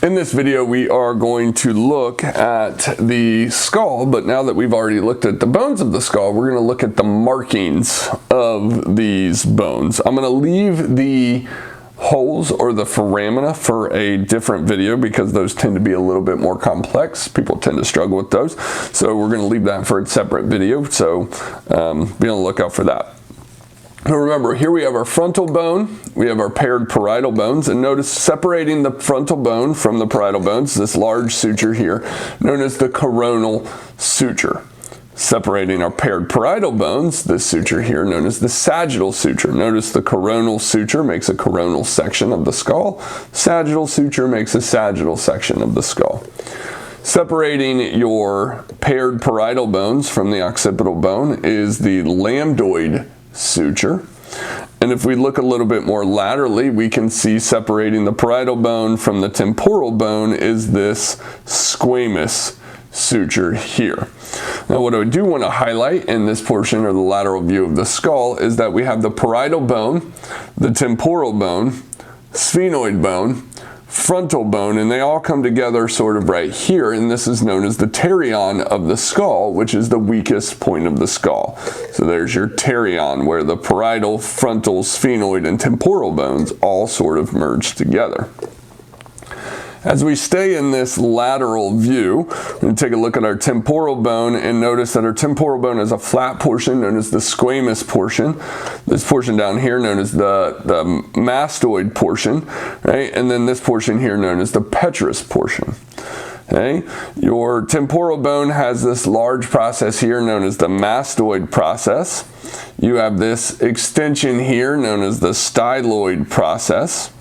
In this video, we are going to look at the skull, but now that we've already looked at the bones of the skull, we're going to look at the markings of these bones. I'm going to leave the holes or the foramina for a different video because those tend to be a little bit more complex. People tend to struggle with those. So we're going to leave that for a separate video. So be on the lookout for that. Now remember, here we have our frontal bone, we have our paired parietal bones, and notice separating the frontal bone from the parietal bones, this large suture here, known as the coronal suture. Separating our paired parietal bones, this suture here, known as the sagittal suture. Notice the coronal suture makes a coronal section of the skull. Sagittal suture makes a sagittal section of the skull. Separating your paired parietal bones from the occipital bone is the lambdoid suture. And if we look a little bit more laterally, we can see separating the parietal bone from the temporal bone is this squamous suture here. Now what I do want to highlight in this portion or the lateral view of the skull is that we have the parietal bone, the temporal bone, sphenoid bone, frontal bone, and they all come together sort of right here, and this is known as the pterion of the skull, which is the weakest point of the skull. So there's your pterion, where the parietal, frontal, sphenoid, and temporal bones all sort of merge together. As we stay in this lateral view, we're going to take a look at our temporal bone and notice that our temporal bone is a flat portion known as the squamous portion. This portion down here known as the mastoid portion, right? And then this portion here known as the petrous portion. Okay? Your temporal bone has this large process here known as the mastoid process. You have this extension here known as the styloid process.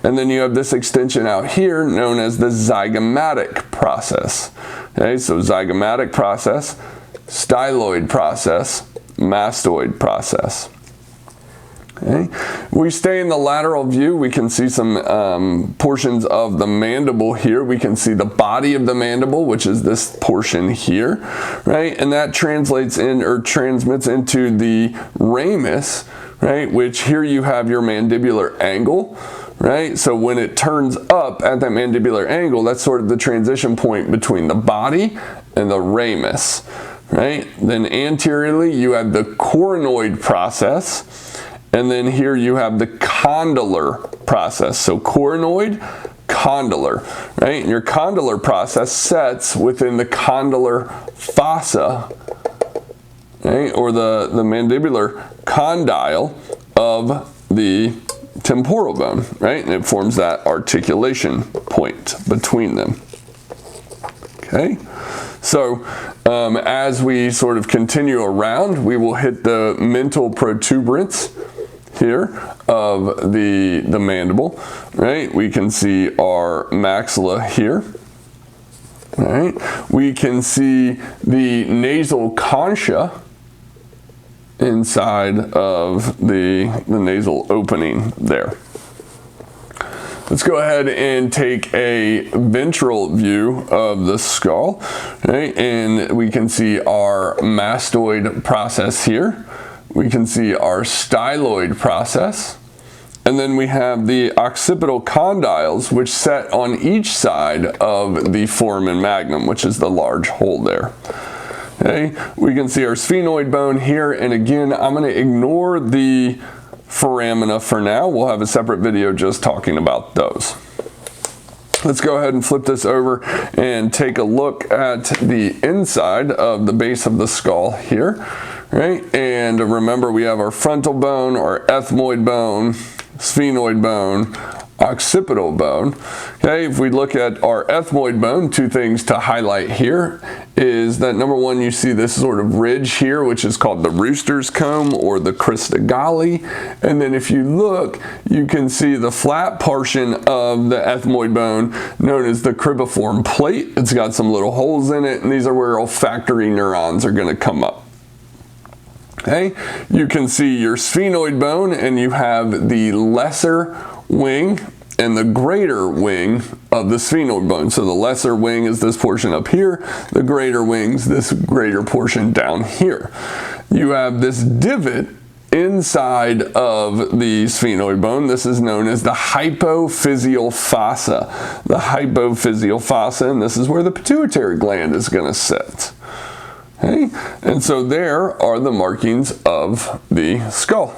And then you have this extension out here known as the zygomatic process. Okay, so zygomatic process, styloid process, mastoid process. Okay. We stay in the lateral view. We can see some portions of the mandible here. We can see the body of the mandible, which is this portion here, right? And that translates in or transmits into the ramus, right? Which here you have your mandibular angle, right? So when it turns up at that mandibular angle, that's sort of the transition point between the body and the ramus, right? Then anteriorly, you have the coronoid process. And then here you have the condylar process. So coronoid, condylar, right? And your condylar process sets within the condylar fossa, right? Or the mandibular condyle of the temporal bone, right? And it forms that articulation point between them. Okay, so as we sort of continue around, we will hit the mental protuberance here of the mandible, right? We can see our maxilla here, right? We can see the nasal concha inside of the nasal opening there. Let's go ahead and take a ventral view of the skull, right? And we can see our mastoid process here. We can see our styloid process. And then we have the occipital condyles, which set on each side of the foramen magnum, which is the large hole there. Okay, we can see our sphenoid bone here, and again, I'm going to ignore the foramina for now. We'll have a separate video just talking about those. Let's go ahead and flip this over and take a look at the inside of the base of the skull here, right? And remember, we have our frontal bone, our ethmoid bone, sphenoid bone, occipital bone. Okay, if we look at our ethmoid bone, two things to highlight here is that number one, you see this sort of ridge here, which is called the rooster's comb or the crista galli. And then if you look, you can see the flat portion of the ethmoid bone known as the cribriform plate. It's got some little holes in it, and these are where olfactory neurons are going to come up. Okay, you can see your sphenoid bone, and you have the lesser wing and the greater wing of the sphenoid bone. So the lesser wing is this portion up here, the greater wing's this greater portion down here. You have this divot inside of the sphenoid bone. This is known as the hypophyseal fossa. The hypophyseal fossa, and this is where the pituitary gland is going to sit. Okay, and so there are the markings of the skull.